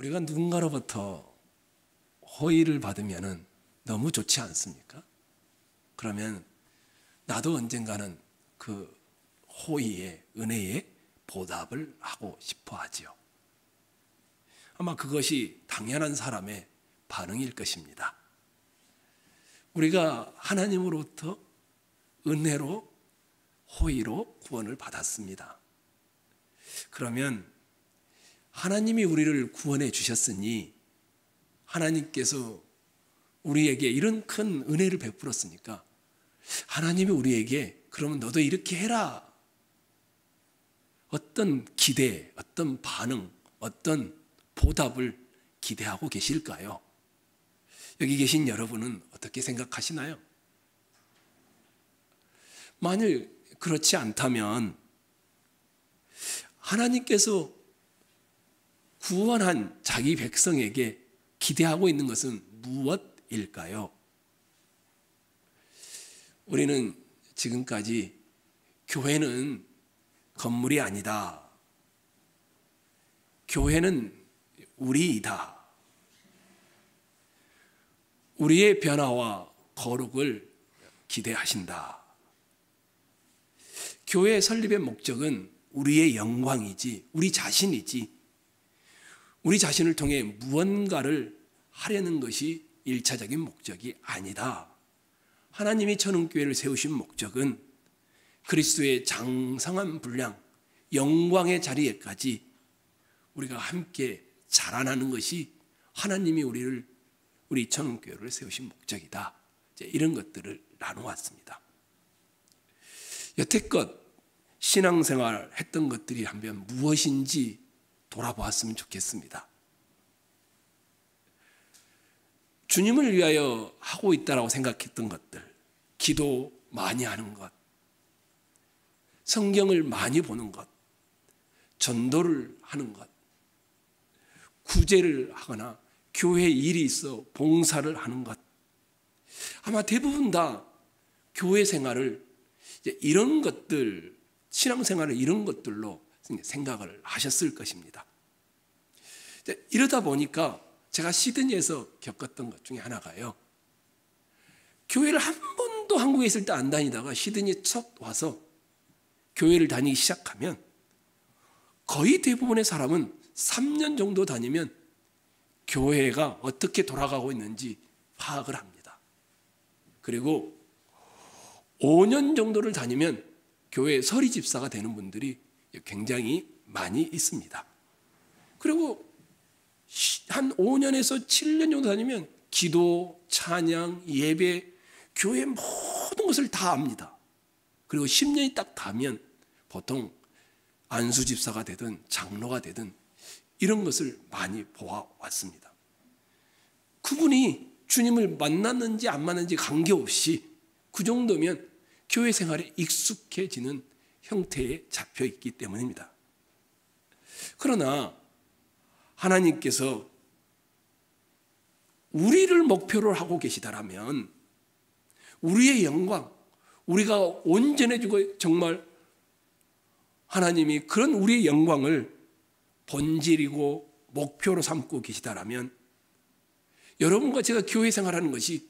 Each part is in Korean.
우리가 누군가로부터 호의를 받으면 너무 좋지 않습니까? 그러면 나도 언젠가는 그 호의의 은혜에 보답을 하고 싶어 하지요. 아마 그것이 당연한 사람의 반응일 것입니다. 우리가 하나님으로부터 은혜로 호의로 구원을 받았습니다. 그러면 하나님이 우리를 구원해 주셨으니 하나님께서 우리에게 이런 큰 은혜를 베풀었으니까 하나님이 우리에게 그러면 너도 이렇게 해라. 어떤 기대, 어떤 반응, 어떤 보답을 기대하고 계실까요? 여기 계신 여러분은 어떻게 생각하시나요? 만일 그렇지 않다면 하나님께서 구원한 자기 백성에게 기대하고 있는 것은 무엇일까요? 우리는 지금까지 교회는 건물이 아니다. 교회는 우리이다. 우리의 변화와 거룩을 기대하신다. 교회 설립의 목적은 우리의 영광이지, 우리 자신이지, 우리 자신을 통해 무언가를 하려는 것이 1차적인 목적이 아니다. 하나님이 천운교회를 세우신 목적은 그리스도의 장성한 분량, 영광의 자리에까지 우리가 함께 자라나는 것이 하나님이 우리 천운교회를 세우신 목적이다. 이런 것들을 나누었습니다. 여태껏 신앙생활 했던 것들이 한번 무엇인지 돌아보았으면 좋겠습니다. 주님을 위하여 하고 있다라고 생각했던 것들, 기도 많이 하는 것, 성경을 많이 보는 것, 전도를 하는 것, 구제를 하거나 교회 일이 있어 봉사를 하는 것, 아마 대부분 다 교회 생활을 이런 것들, 신앙생활을 이런 것들로 생각을 하셨을 것입니다. 이러다 보니까 제가 시드니에서 겪었던 것 중에 하나가요. 교회를 한 번도 한국에 있을 때 안 다니다가 시드니에 첫 와서 교회를 다니기 시작하면 거의 대부분의 사람은 3년 정도 다니면 교회가 어떻게 돌아가고 있는지 파악을 합니다. 그리고 5년 정도를 다니면 교회 서리 집사가 되는 분들이 굉장히 많이 있습니다. 그리고 한 5년에서 7년 정도 다니면 기도, 찬양, 예배, 교회 모든 것을 다 압니다. 그리고 10년이 딱 다면 보통 안수 집사가 되든 장로가 되든 이런 것을 많이 보아왔습니다. 그분이 주님을 만났는지 안 만났는지 관계없이 그 정도면 교회 생활에 익숙해지는 형태에 잡혀 있기 때문입니다. 그러나 하나님께서 우리를 목표로 하고 계시다라면 우리의 영광, 우리가 온전해지고 정말 하나님이 그런 우리의 영광을 본질이고 목표로 삼고 계시다라면 여러분과 제가 교회 생활하는 것이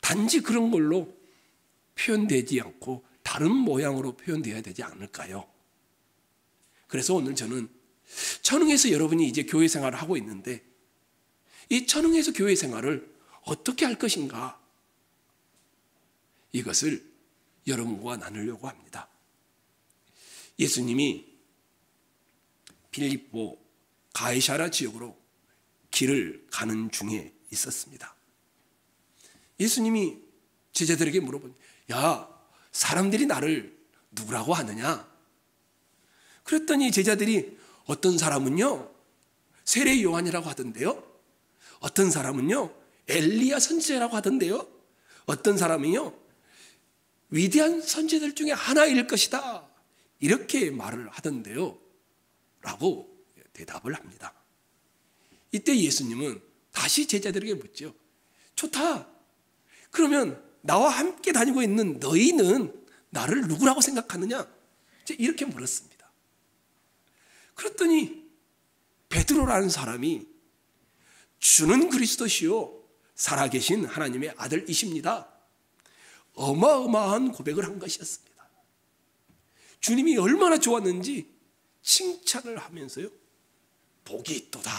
단지 그런 걸로 표현되지 않고 다른 모양으로 표현되어야 되지 않을까요? 그래서 오늘 저는 천흥에서 여러분이 이제 교회 생활을 하고 있는데 이 천흥에서 교회 생활을 어떻게 할 것인가 이것을 여러분과 나누려고 합니다. 예수님이 빌립보 가이사랴 지역으로 길을 가는 중에 있었습니다. 예수님이 제자들에게 물어봅니다. 야, 사람들이 나를 누구라고 하느냐? 그랬더니 제자들이 어떤 사람은요 세례 요한이라고 하던데요, 어떤 사람은요 엘리야 선지자라고 하던데요, 어떤 사람은요 위대한 선지자들 중에 하나일 것이다 이렇게 말을 하던데요 라고 대답을 합니다. 이때 예수님은 다시 제자들에게 묻죠. 좋다, 그러면 나와 함께 다니고 있는 너희는 나를 누구라고 생각하느냐? 이렇게 물었습니다. 그랬더니 베드로라는 사람이 주는 그리스도시요 살아계신 하나님의 아들이십니다. 어마어마한 고백을 한 것이었습니다. 주님이 얼마나 좋았는지 칭찬을 하면서요, 복이 있도다.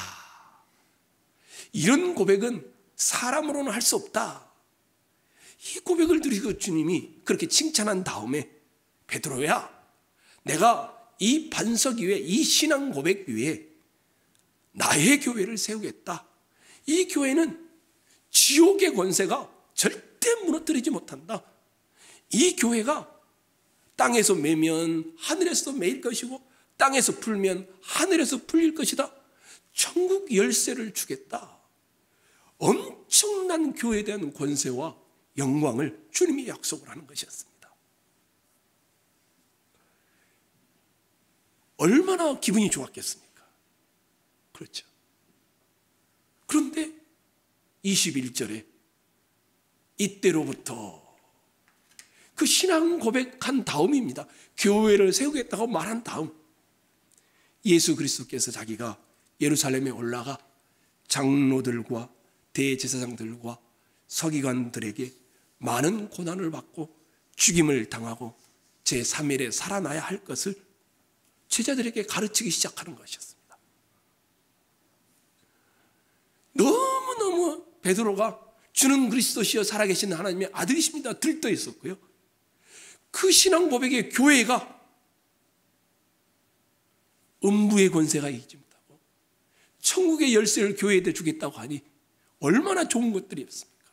이런 고백은 사람으로는 할 수 없다. 이 고백을 드리고 주님이 그렇게 칭찬한 다음에, 베드로야, 내가 이 반석 위에, 이 신앙 고백 위에 나의 교회를 세우겠다. 이 교회는 지옥의 권세가 절대 무너뜨리지 못한다. 이 교회가 땅에서 매면 하늘에서 매일 것이고 땅에서 풀면 하늘에서 풀릴 것이다. 천국 열쇠를 주겠다. 엄청난 교회에 대한 권세와 영광을 주님이 약속을 하는 것이었습니다. 얼마나 기분이 좋았겠습니까? 그렇죠. 그런데 21절에 이때로부터 그 신앙 고백한 다음입니다. 교회를 세우겠다고 말한 다음, 예수 그리스도께서 자기가 예루살렘에 올라가 장로들과 대제사장들과 서기관들에게 많은 고난을 받고 죽임을 당하고 제3일에 살아나야 할 것을 제자들에게 가르치기 시작하는 것이었습니다. 너무너무 베드로가 주는 그리스도시여 살아계신 하나님의 아들이십니다 들떠 있었고요, 그 신앙 고백의 교회가 음부의 권세가 이기지 못하고 천국의 열쇠를 교회에 주겠다고 하니 얼마나 좋은 것들이었습니까?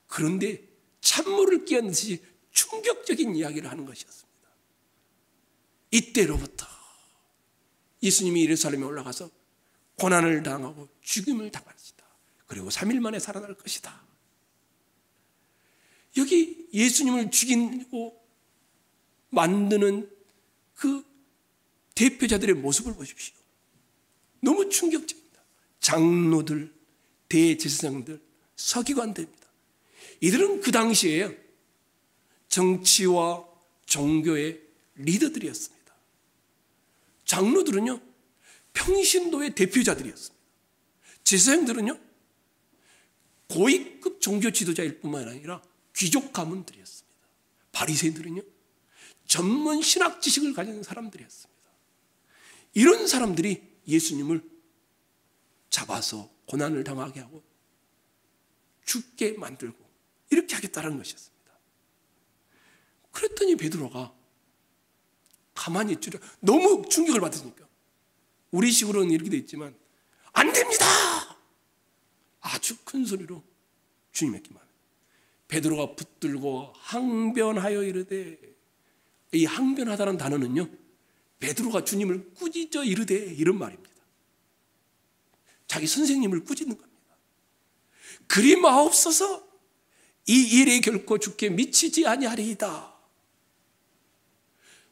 그런데 찬물을 끼얹듯이 충격적인 이야기를 하는 것이었습니다. 이때로부터 예수님이 예루살렘에 올라가서 고난을 당하고 죽임을 당할 것이다. 그리고 3일 만에 살아날 것이다. 여기 예수님을 죽이고 만드는 그 대표자들의 모습을 보십시오. 너무 충격적입니다. 장로들, 대제사장들, 서기관들입니다. 이들은 그 당시에 정치와 종교의 리더들이었습니다. 장로들은요, 평신도의 대표자들이었습니다. 제사장들은요, 고위급 종교 지도자일 뿐만 아니라 귀족 가문들이었습니다. 바리새인들은요, 전문 신학 지식을 가진 사람들이었습니다. 이런 사람들이 예수님을 잡아서 고난을 당하게 하고 죽게 만들고 이렇게 하겠다는 것이었습니다. 그랬더니 베드로가 가만히 있지를, 너무 충격을 받으니까 우리식으로는 이렇게 돼 있지만 안 됩니다! 아주 큰 소리로 주님에게 말합니다. 베드로가 붙들고 항변하여 이르되, 이 항변하다는 단어는요, 베드로가 주님을 꾸짖어 이르되 이런 말입니다. 자기 선생님을 꾸짖는 겁니다. 그리 마옵소서, 이 일에 결코 주께 미치지 아니하리이다.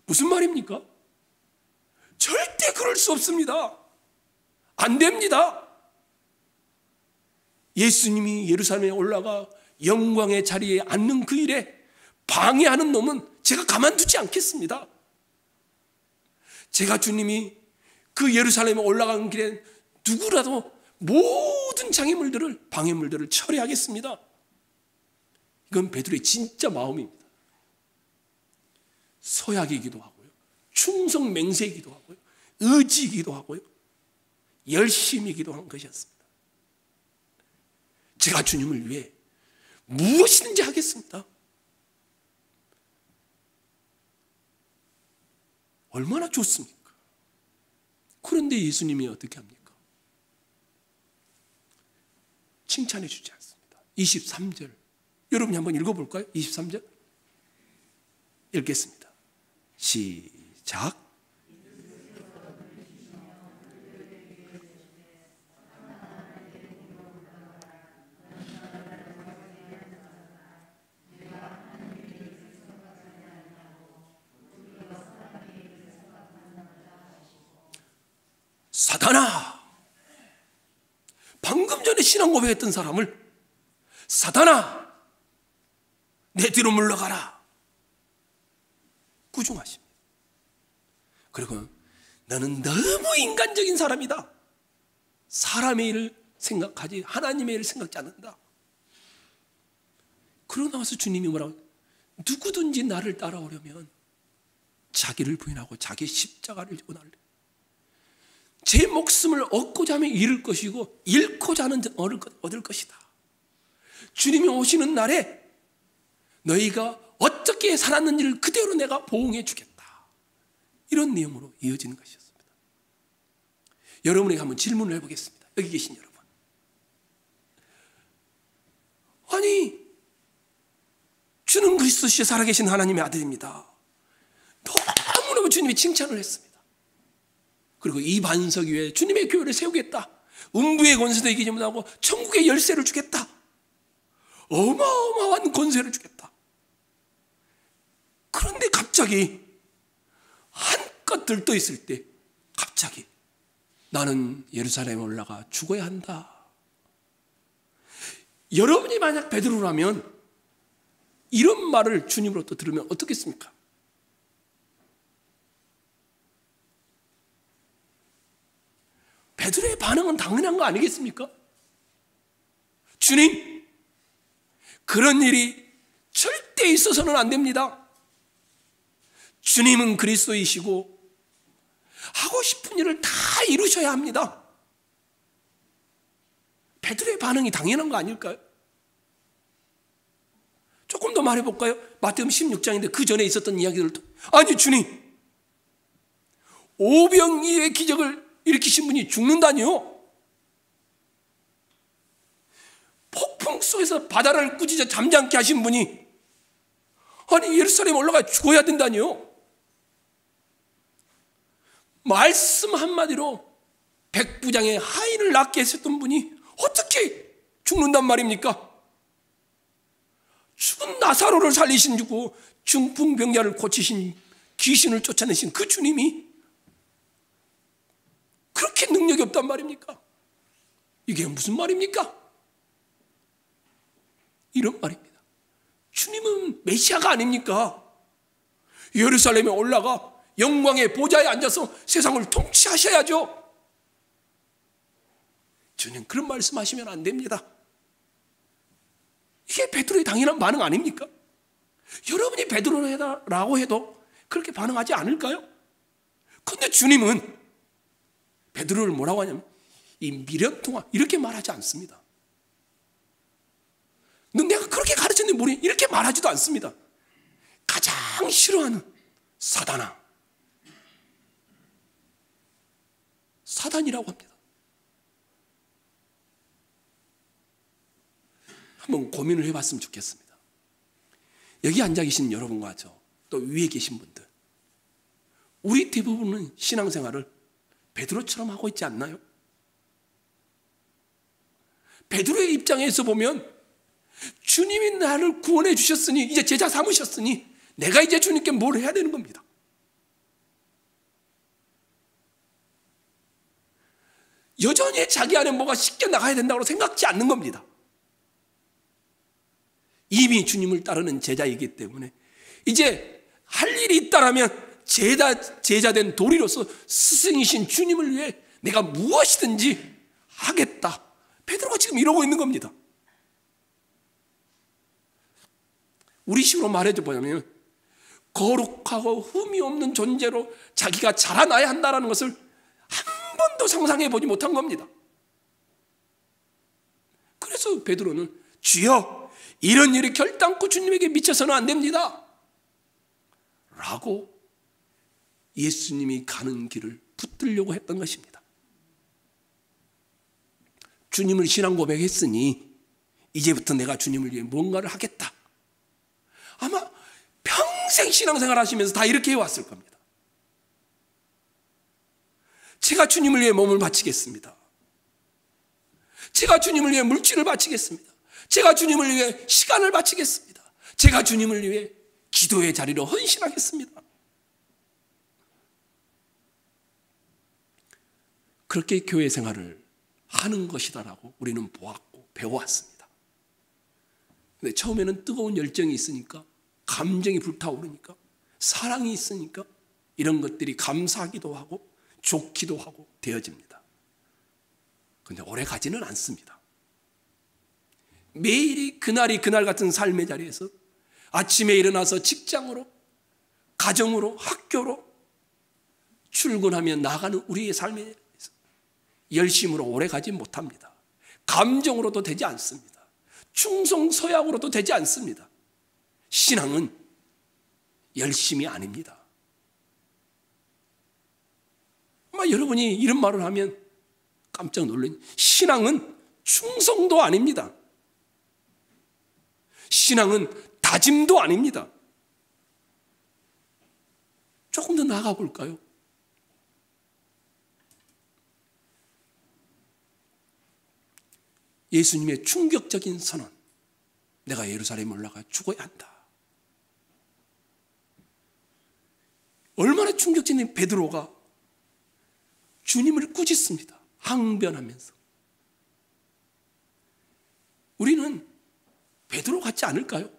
무슨 말입니까? 절대 그럴 수 없습니다. 안 됩니다. 예수님이 예루살렘에 올라가 영광의 자리에 앉는 그 일에 방해하는 놈은 제가 가만두지 않겠습니다. 제가 주님이 그 예루살렘에 올라가는 길에 누구라도 모든 장애물들을, 방해물들을 처리하겠습니다. 이건 베드로의 진짜 마음입니다. 소약이기도 하고요, 충성 맹세이기도 하고요, 의지이기도 하고요, 열심이기도 한 것이었습니다. 제가 주님을 위해 무엇이든지 하겠습니다. 얼마나 좋습니까? 그런데 예수님이 어떻게 합니까? 칭찬해 주지 않습니다. 23절 여러분이 한번 읽어볼까요? 23절 읽겠습니다. 시작. 사단아, 방금 전에 신앙 고백했던 사람을 사단아, 내 뒤로 물러가라 꾸중하십니다. 그리고 너는 너무 인간적인 사람이다. 사람의 일을 생각하지 하나님의 일을 생각지 않는다. 그러고 나서 주님이 뭐라고? 누구든지 나를 따라오려면 자기를 부인하고 자기 십자가를 지고 나를, 제 목숨을 얻고자 하면 잃을 것이고 잃고자 하는 자는 얻을 것이다. 주님이 오시는 날에 너희가 어떻게 살았는지를 그대로 내가 보응해 주겠다. 이런 내용으로 이어지는 것이었습니다. 여러분에게 한번 질문을 해보겠습니다. 여기 계신 여러분, 아니 주는 그리스도시여 살아계신 하나님의 아들입니다. 너무너무 주님이 칭찬을 했습니다. 그리고 이 반석 위에 주님의 교회를 세우겠다. 음부의 권세도 이기지 못하고 천국의 열쇠를 주겠다. 어마어마한 권세를 주겠다. 그런데 갑자기 한껏 들떠 있을 때 갑자기 나는 예루살렘에 올라가 죽어야 한다. 여러분이 만약 베드로라면 이런 말을 주님으로부터 들으면 어떻겠습니까? 베드로의 반응은 당연한 거 아니겠습니까? 주님, 그런 일이 절대 있어서는 안 됩니다. 주님은 그리스도이시고 하고 싶은 일을 다 이루셔야 합니다. 베드로의 반응이 당연한 거 아닐까요? 조금 더 말해볼까요? 마태복음 16장인데 그 전에 있었던 이야기들을, 아니 주님, 오병이의 기적을 일으키신 분이 죽는다니요? 폭풍 속에서 바다를 꾸짖어 잠잠케 하신 분이 아니 예루살렘 올라가 죽어야 된다니요? 말씀 한마디로 백부장의 하인을 낫게 했었던 분이 어떻게 죽는단 말입니까? 죽은 나사로를 살리신 주고 중풍병자를 고치신, 귀신을 쫓아내신 그 주님이 그렇게 능력이 없단 말입니까? 이게 무슨 말입니까? 이런 말입니다. 주님은 메시아가 아닙니까? 예루살렘에 올라가 영광의 보좌에 앉아서 세상을 통치하셔야죠. 주님 그런 말씀하시면 안 됩니다. 이게 베드로의 당연한 반응 아닙니까? 여러분이 베드로라고 해도 그렇게 반응하지 않을까요? 그런데 주님은 베드로를 뭐라고 하냐면 이 미련통아 이렇게 말하지 않습니다. 너 내가 그렇게 가르쳤는데 뭐니? 이렇게 말하지도 않습니다. 가장 싫어하는 사단아, 사단이라고 합니다. 한번 고민을 해봤으면 좋겠습니다. 여기 앉아 계신 여러분과 또 위에 계신 분들, 우리 대부분은 신앙생활을 베드로처럼 하고 있지 않나요? 베드로의 입장에서 보면 주님이 나를 구원해 주셨으니, 이제 제자 삼으셨으니 내가 이제 주님께 뭘 해야 되는 겁니다. 여전히 자기 안에 뭐가 씻겨 나가야 된다고 생각지 않는 겁니다. 이미 주님을 따르는 제자이기 때문에 이제 할 일이 있다라면 제자된 도리로서 스승이신 주님을 위해 내가 무엇이든지 하겠다. 베드로가 지금 이러고 있는 겁니다. 우리식으로 말해줘 보자면 거룩하고 흠이 없는 존재로 자기가 자라나야 한다는 것을 한 번도 상상해 보지 못한 겁니다. 그래서 베드로는 주여 이런 일이 결단코 주님에게 미쳐서는 안 됩니다 라고 예수님이 가는 길을 붙들려고 했던 것입니다. 주님을 신앙 고백했으니 이제부터 내가 주님을 위해 뭔가를 하겠다. 아마 평생 신앙생활 하시면서 다 이렇게 해왔을 겁니다. 제가 주님을 위해 몸을 바치겠습니다. 제가 주님을 위해 물질을 바치겠습니다. 제가 주님을 위해 시간을 바치겠습니다. 제가 주님을 위해 기도의 자리로 헌신하겠습니다. 그렇게 교회 생활을 하는 것이다라고 우리는 보았고 배워왔습니다. 근데 처음에는 뜨거운 열정이 있으니까, 감정이 불타오르니까, 사랑이 있으니까 이런 것들이 감사하기도 하고 좋기도 하고 되어집니다. 근데 오래 가지는 않습니다. 매일이 그날이 그날 같은 삶의 자리에서 아침에 일어나서 직장으로, 가정으로, 학교로 출근하며 나가는 우리의 삶의 자리에서 열심으로 오래 가지 못합니다. 감정으로도 되지 않습니다. 충성서약으로도 되지 않습니다. 신앙은 열심이 아닙니다. 아마 여러분이 이런 말을 하면 깜짝 놀라요. 신앙은 충성도 아닙니다. 신앙은 다짐도 아닙니다. 조금 더 나아가 볼까요? 예수님의 충격적인 선언. 내가 예루살렘에 올라가 죽어야 한다. 얼마나 충격적인 베드로가 주님을 꾸짖습니다. 항변하면서. 우리는 베드로 같지 않을까요?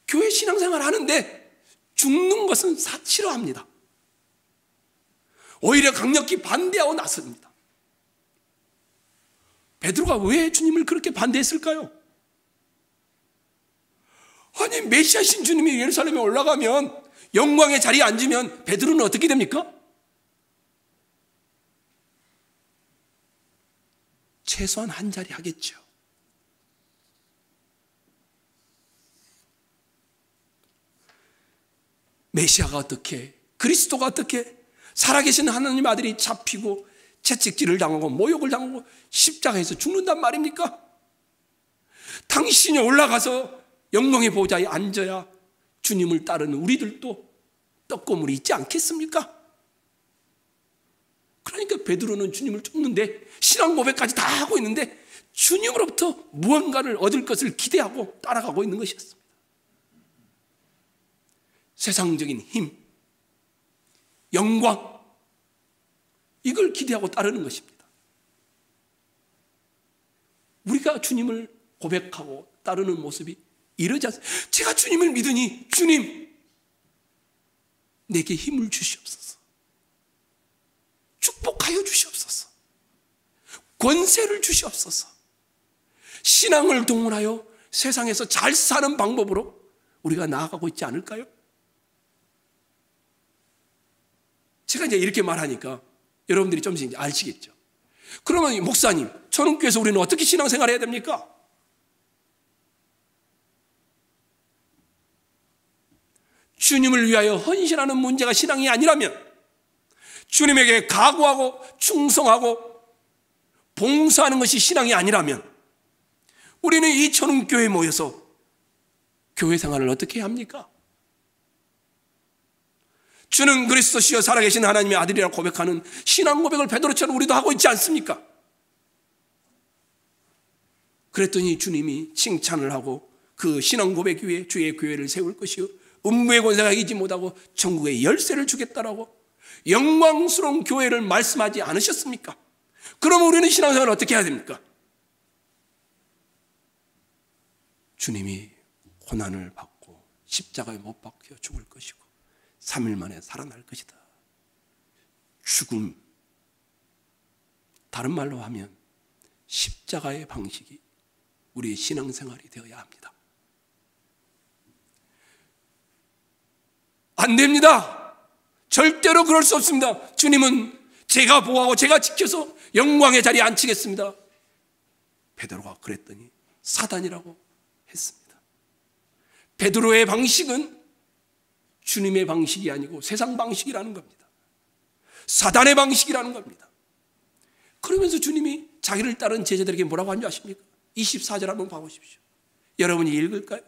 교회 신앙생활 하는데 죽는 것은 싫어합니다. 오히려 강력히 반대하고 나섭니다. 베드로가 왜 주님을 그렇게 반대했을까요? 아니, 메시아신 주님이 예루살렘에 올라가면 영광의 자리에 앉으면 베드로는 어떻게 됩니까? 최소한 한 자리 하겠죠. 메시아가 어떻게, 그리스도가 어떻게 살아계신 하나님 아들이 잡히고 채찍질을 당하고 모욕을 당하고 십자가에서 죽는단 말입니까? 당신이 올라가서 영광의 보좌에 앉아야 주님을 따르는 우리들도 떡고물이 있지 않겠습니까? 그러니까 베드로는 주님을 쫓는데 신앙 고백까지 다 하고 있는데 주님으로부터 무언가를 얻을 것을 기대하고 따라가고 있는 것이었습니다. 세상적인 힘, 영광, 이걸 기대하고 따르는 것입니다. 우리가 주님을 고백하고 따르는 모습이 이러지 않습니다. 제가 주님을 믿으니 주님, 내게 힘을 주시옵소서. 축복하여 주시옵소서. 권세를 주시옵소서. 신앙을 동원하여 세상에서 잘 사는 방법으로 우리가 나아가고 있지 않을까요? 제가 이제 이렇게 말하니까 여러분들이 좀씩 이제 아시겠죠. 그러면 목사님, 천은교회에서 우리는 어떻게 신앙생활 해야 됩니까? 주님을 위하여 헌신하는 문제가 신앙이 아니라면, 주님에게 각오하고 충성하고 봉사하는 것이 신앙이 아니라면, 우리는 이 천은교회에 모여서 교회 생활을 어떻게 해야 합니까? 주는 그리스도시여 살아계신 하나님의 아들이라고 고백하는 신앙 고백을 베드로처럼 우리도 하고 있지 않습니까? 그랬더니 주님이 칭찬을 하고 그 신앙 고백 위에 주의 교회를 세울 것이요 음부의 권세가 이기지 못하고 천국의 열쇠를 주겠다라고 영광스러운 교회를 말씀하지 않으셨습니까? 그럼 우리는 신앙생활을 어떻게 해야 됩니까? 주님이 고난을 받고 십자가에 못 박혀 죽을 것이고 3일 만에 살아날 것이다. 죽음, 다른 말로 하면 십자가의 방식이 우리의 신앙생활이 되어야 합니다. 안 됩니다. 절대로 그럴 수 없습니다. 주님은 제가 보호하고 제가 지켜서 영광의 자리에 앉히겠습니다. 베드로가 그랬더니 사단이라고 했습니다. 베드로의 방식은 주님의 방식이 아니고 세상 방식이라는 겁니다. 사단의 방식이라는 겁니다. 그러면서 주님이 자기를 따른 제자들에게 뭐라고 한 줄 아십니까? 24절 한번 봐보십시오. 여러분이 읽을까요?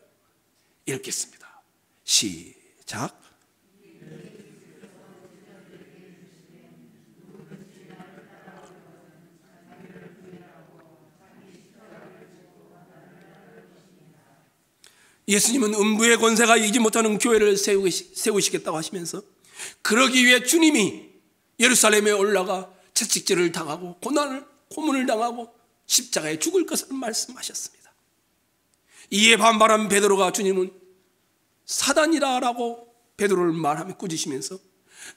읽겠습니다. 시작. 예수님은 음부의 권세가 이기지 못하는 교회를 세우시겠다고 하시면서 그러기 위해 주님이 예루살렘에 올라가 채찍질을 당하고 고문을 당하고 십자가에 죽을 것을 말씀하셨습니다. 이에 반발한 베드로가 주님은 사단이라고 베드로를 말하며 꾸짖으면서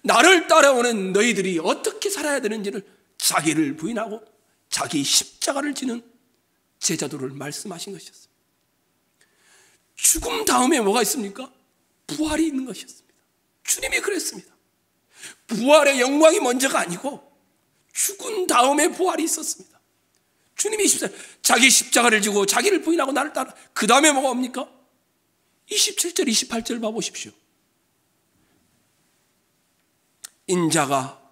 나를 따라오는 너희들이 어떻게 살아야 되는지를 자기를 부인하고 자기 십자가를 지는 제자도를 말씀하신 것이었습니다. 죽음 다음에 뭐가 있습니까? 부활이 있는 것이었습니다. 주님이 그랬습니다. 부활의 영광이 먼저가 아니고 죽은 다음에 부활이 있었습니다. 주님이 자기 십자가를 지고 자기를 부인하고 나를 따라, 그 다음에 뭐가 옵니까? 27절 28절 봐보십시오. 인자가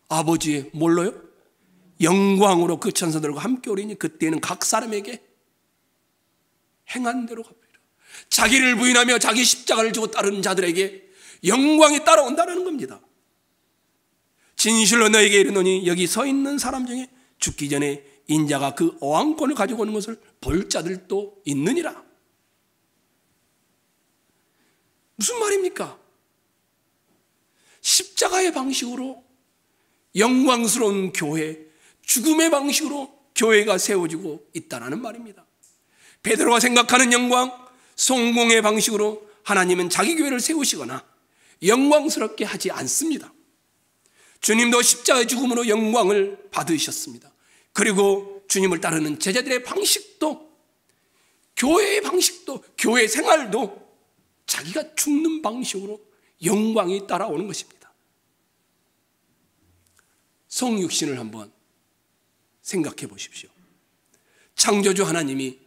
아버지의 뭘로요? 영광으로 그 천사들과 함께 오리니 그때는 각 사람에게 행한 대로 갚으리라. 자기를 부인하며 자기 십자가를 지고 따르는 자들에게 영광이 따라온다는 겁니다. 진실로 너에게 이르노니 여기 서 있는 사람 중에 죽기 전에 인자가 그 어항권을 가지고 오는 것을 볼 자들도 있느니라. 무슨 말입니까? 십자가의 방식으로 영광스러운 교회, 죽음의 방식으로 교회가 세워지고 있다는 말입니다. 베드로가 생각하는 영광, 성공의 방식으로 하나님은 자기 교회를 세우시거나 영광스럽게 하지 않습니다. 주님도 십자가의 죽음으로 영광을 받으셨습니다. 그리고 주님을 따르는 제자들의 방식도, 교회의 방식도, 교회 생활도 자기가 죽는 방식으로 영광이 따라오는 것입니다. 성육신을 한번 생각해 보십시오. 창조주 하나님이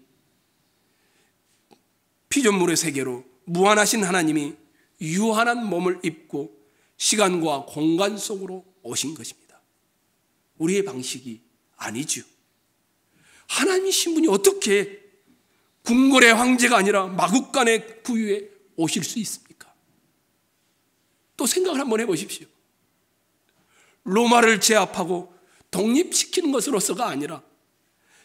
피조물의 세계로 무한하신 하나님이 유한한 몸을 입고 시간과 공간 속으로 오신 것입니다. 우리의 방식이 아니죠. 하나님이신 분이 어떻게 궁궐의 황제가 아니라 마국간의 부유에 오실 수 있습니까? 또 생각을 한번 해보십시오. 로마를 제압하고 독립시키는 것으로서가 아니라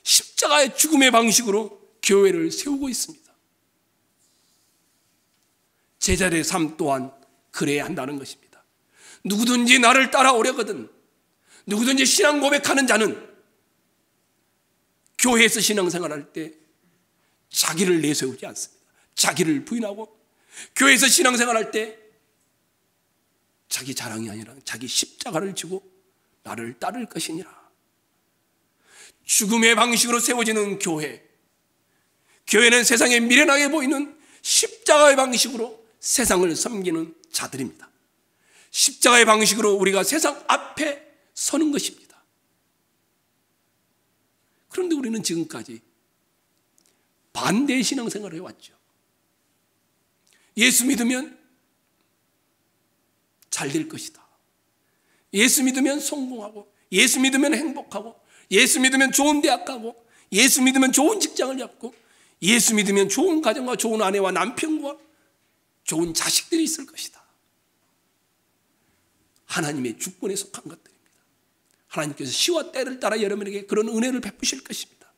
십자가의 죽음의 방식으로 교회를 세우고 있습니다. 제자들의 삶 또한 그래야 한다는 것입니다. 누구든지 나를 따라오려거든, 누구든지 신앙 고백하는 자는 교회에서 신앙생활할 때 자기를 내세우지 않습니다. 자기를 부인하고 교회에서 신앙생활할 때 자기 자랑이 아니라 자기 십자가를 지고 나를 따를 것이니라. 죽음의 방식으로 세워지는 교회, 교회는 세상에 미련하게 보이는 십자가의 방식으로 세상을 섬기는 자들입니다. 십자가의 방식으로 우리가 세상 앞에 서는 것입니다. 그런데 우리는 지금까지 반대의 신앙생활을 해왔죠. 예수 믿으면 잘 될 것이다. 예수 믿으면 성공하고, 예수 믿으면 행복하고, 예수 믿으면 좋은 대학 가고, 예수 믿으면 좋은 직장을 잡고, 예수 믿으면 좋은 가정과 좋은 아내와 남편과 좋은 자식들이 있을 것이다. 하나님의 주권에 속한 것들입니다. 하나님께서 시와 때를 따라 여러분에게 그런 은혜를 베푸실 것입니다.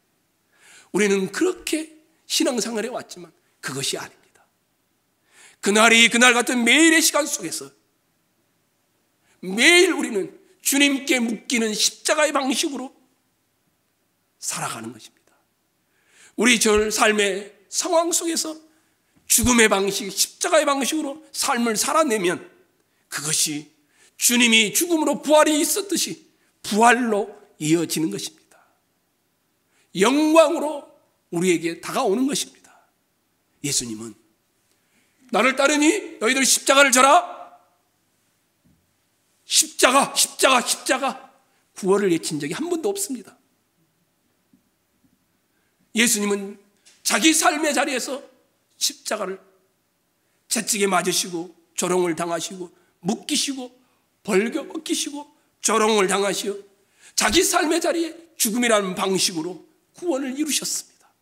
우리는 그렇게 신앙생활에 왔지만 그것이 아닙니다. 그날이 그날 같은 매일의 시간 속에서 매일 우리는 주님께 묶이는 십자가의 방식으로 살아가는 것입니다. 우리 저 삶의 상황 속에서 죽음의 방식, 십자가의 방식으로 삶을 살아내면 그것이 주님이 죽음으로 부활이 있었듯이 부활로 이어지는 것입니다. 영광으로 우리에게 다가오는 것입니다. 예수님은 나를 따르니 너희들 십자가를 져라. 십자가, 십자가, 십자가. 구월을 외친 적이 한 번도 없습니다. 예수님은 자기 삶의 자리에서 십자가를 채찍에 맞으시고 조롱을 당하시고 묶이시고 벌겨 벗기시고 조롱을 당하시어 자기 삶의 자리에 죽음이라는 방식으로 구원을 이루셨습니다.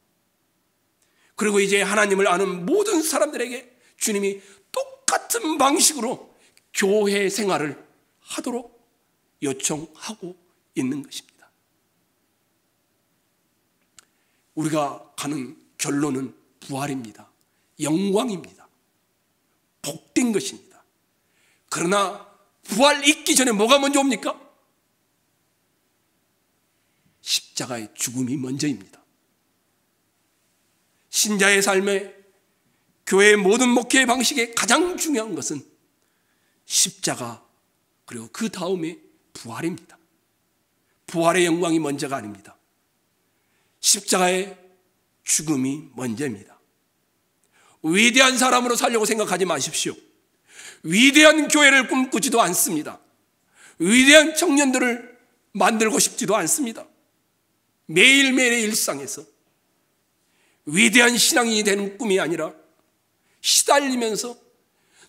그리고 이제 하나님을 아는 모든 사람들에게 주님이 똑같은 방식으로 교회 생활을 하도록 요청하고 있는 것입니다. 우리가 가는 결론은 부활입니다. 영광입니다. 복된 것입니다. 그러나 부활 있기 전에 뭐가 먼저 옵니까? 십자가의 죽음이 먼저입니다. 신자의 삶에 교회의 모든 목회의 방식에 가장 중요한 것은 십자가, 그리고 그 다음에 부활입니다. 부활의 영광이 먼저가 아닙니다. 십자가의 죽음이 먼저입니다. 위대한 사람으로 살려고 생각하지 마십시오. 위대한 교회를 꿈꾸지도 않습니다. 위대한 청년들을 만들고 싶지도 않습니다. 매일매일의 일상에서 위대한 신앙인이 되는 꿈이 아니라 시달리면서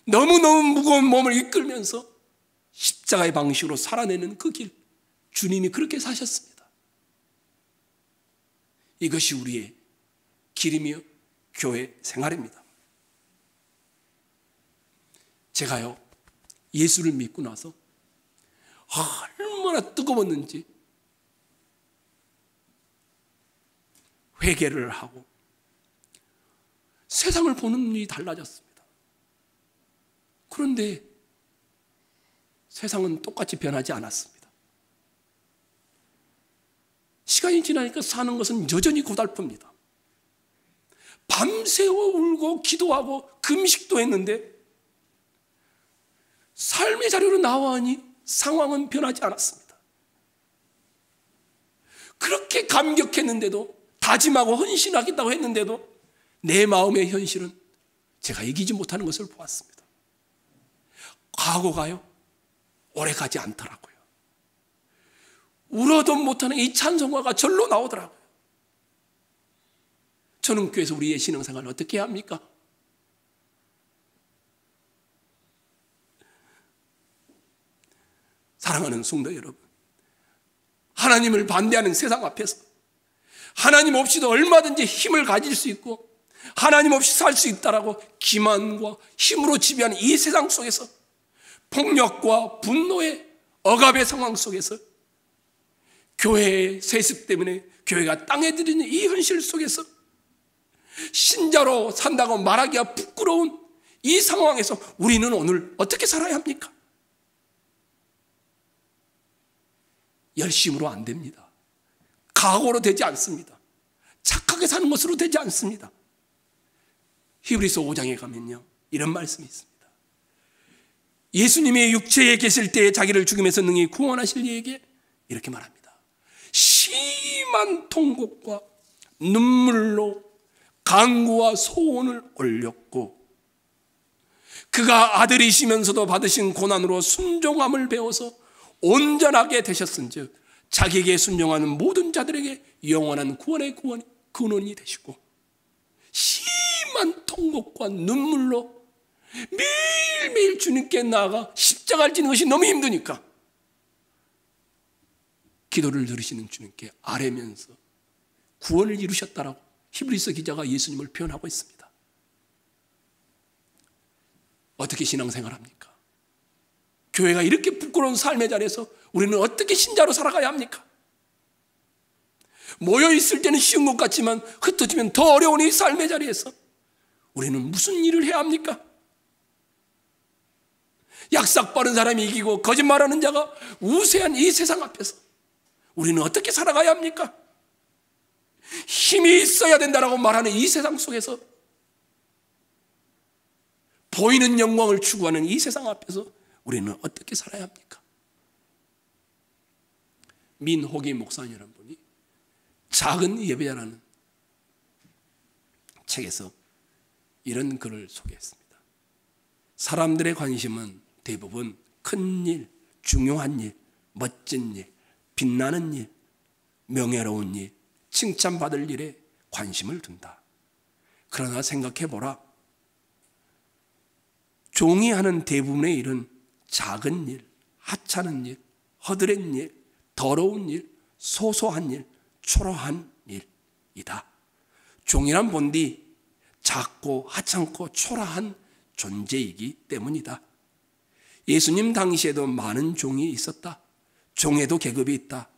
너무너무 무거운 몸을 이끌면서 십자가의 방식으로 살아내는 그 길, 주님이 그렇게 사셨습니다. 이것이 우리의 길이며 교회 생활입니다. 제가요, 예수를 믿고 나서 얼마나 뜨거웠는지 회개를 하고 세상을 보는 눈이 달라졌습니다. 그런데 세상은 똑같이 변하지 않았습니다. 시간이 지나니까 사는 것은 여전히 고달픕니다. 밤새워 울고 기도하고 금식도 했는데 삶의 자료로 나와니 상황은 변하지 않았습니다. 그렇게 감격했는데도, 다짐하고 헌신하겠다고 했는데도 내 마음의 현실은 제가 이기지 못하는 것을 보았습니다. 과거가요, 오래가지 않더라고요. 울어도 못하는 이 찬송가가 절로 나오더라고요. 저는 교회에서 우리의 신앙생활을 어떻게 해야 합니까? 사랑하는 성도 여러분, 하나님을 반대하는 세상 앞에서 하나님 없이도 얼마든지 힘을 가질 수 있고 하나님 없이 살 수 있다라고 기만과 힘으로 지배하는 이 세상 속에서, 폭력과 분노의 억압의 상황 속에서, 교회의 세습 때문에 교회가 땅에 들이는 이 현실 속에서 신자로 산다고 말하기가 부끄러운 이 상황에서 우리는 오늘 어떻게 살아야 합니까? 열심으로 안 됩니다. 각오로 되지 않습니다. 착하게 사는 것으로 되지 않습니다. 히브리서 5장에 가면요, 이런 말씀이 있습니다. 예수님의 육체에 계실 때에 자기를 죽임에서 능히 구원하실 이에게 이렇게 말합니다. 심한 통곡과 눈물로 간구와 소원을 올렸고 그가 아들이시면서도 받으신 고난으로 순종함을 배워서 온전하게 되셨은즉 자기에게 순종하는 모든 자들에게 영원한 구원의 근원이 되시고, 심한 통곡과 눈물로 매일매일 주님께 나아가 십자가를 지는 것이 너무 힘드니까 기도를 들으시는 주님께 아뢰면서 구원을 이루셨다라고 히브리서 기자가 예수님을 표현하고 있습니다. 어떻게 신앙생활합니까? 교회가 이렇게 부끄러운 삶의 자리에서 우리는 어떻게 신자로 살아가야 합니까? 모여있을 때는 쉬운 것 같지만 흩어지면 더 어려운 이 삶의 자리에서 우리는 무슨 일을 해야 합니까? 약삭 빠른 사람이 이기고 거짓말하는 자가 우세한 이 세상 앞에서 우리는 어떻게 살아가야 합니까? 힘이 있어야 된다라고 말하는 이 세상 속에서, 보이는 영광을 추구하는 이 세상 앞에서 우리는 어떻게 살아야 합니까? 민호기 목사님이라는 분이 작은 예배자라는 책에서 이런 글을 소개했습니다. 사람들의 관심은 대부분 큰 일, 중요한 일, 멋진 일, 빛나는 일, 명예로운 일, 칭찬받을 일에 관심을 둔다. 그러나 생각해보라. 종이 하는 대부분의 일은 작은 일, 하찮은 일, 허드렛 일, 더러운 일, 소소한 일, 초라한 일이다. 종이란 본디 작고 하찮고 초라한 존재이기 때문이다. 예수님 당시에도 많은 종이 있었다. 종에도 계급이 있다.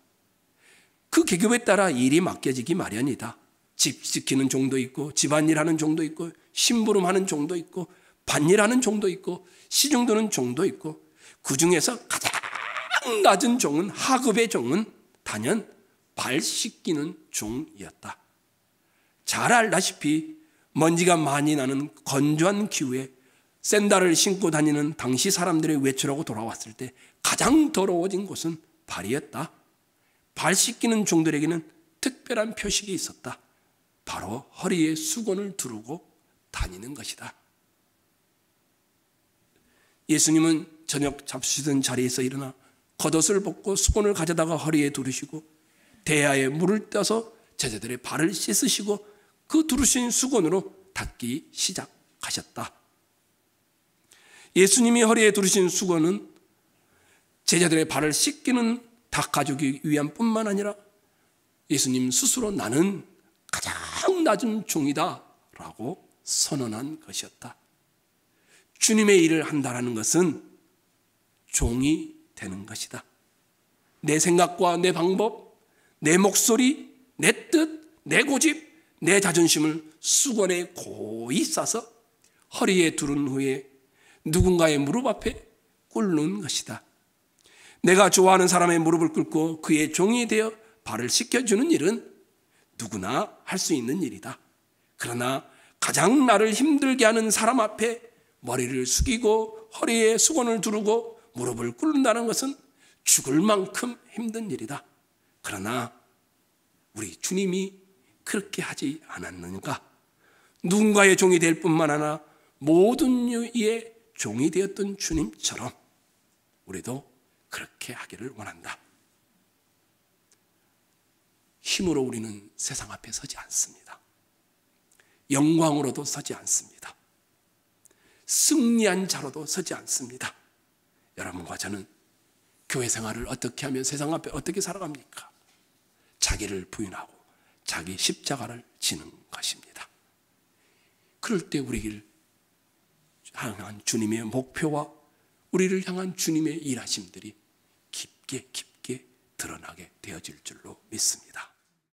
그 계급에 따라 일이 맡겨지기 마련이다. 집 지키는 종도 있고, 집안일 하는 종도 있고, 심부름하는 종도 있고, 밭일하는 종도 있고, 시중 드는 종도 있고, 그 중에서 가장 낮은 종은, 하급의 종은 단연 발 씻기는 종이었다. 잘 알다시피 먼지가 많이 나는 건조한 기후에 샌들을 신고 다니는 당시 사람들의 외출하고 돌아왔을 때 가장 더러워진 곳은 발이었다. 발 씻기는 종들에게는 특별한 표식이 있었다. 바로 허리에 수건을 두르고 다니는 것이다. 예수님은 저녁 잡수시던 자리에서 일어나 겉옷을 벗고 수건을 가져다가 허리에 두르시고 대야에 물을 떠서 제자들의 발을 씻으시고 그 두르신 수건으로 닦기 시작하셨다. 예수님이 허리에 두르신 수건은 제자들의 발을 씻기는 닦아주기 위한 뿐만 아니라 예수님 스스로 나는 가장 낮은 종이다 라고 선언한 것이었다. 주님의 일을 한다는 것은 종이 되는 것이다. 내 생각과 내 방법, 내 목소리, 내 뜻, 내 고집, 내 자존심을 수건에 고이 싸서 허리에 두른 후에 누군가의 무릎 앞에 꿇는 것이다. 내가 좋아하는 사람의 무릎을 꿇고 그의 종이 되어 발을 씻겨주는 일은 누구나 할 수 있는 일이다. 그러나 가장 나를 힘들게 하는 사람 앞에 머리를 숙이고 허리에 수건을 두르고 무릎을 꿇는다는 것은 죽을 만큼 힘든 일이다. 그러나 우리 주님이 그렇게 하지 않았는가? 누군가의 종이 될 뿐만 아니라 모든 이의 종이 되었던 주님처럼 우리도 그렇게 하기를 원한다. 힘으로 우리는 세상 앞에 서지 않습니다. 영광으로도 서지 않습니다. 승리한 자로도 서지 않습니다. 여러분과 저는 교회 생활을 어떻게 하며 세상 앞에 어떻게 살아갑니까? 자기를 부인하고 자기 십자가를 지는 것입니다. 그럴 때 우리를 향한 주님의 목표와 우리를 향한 주님의 일하심들이 깊게 드러나게 되어질 줄로 믿습니다.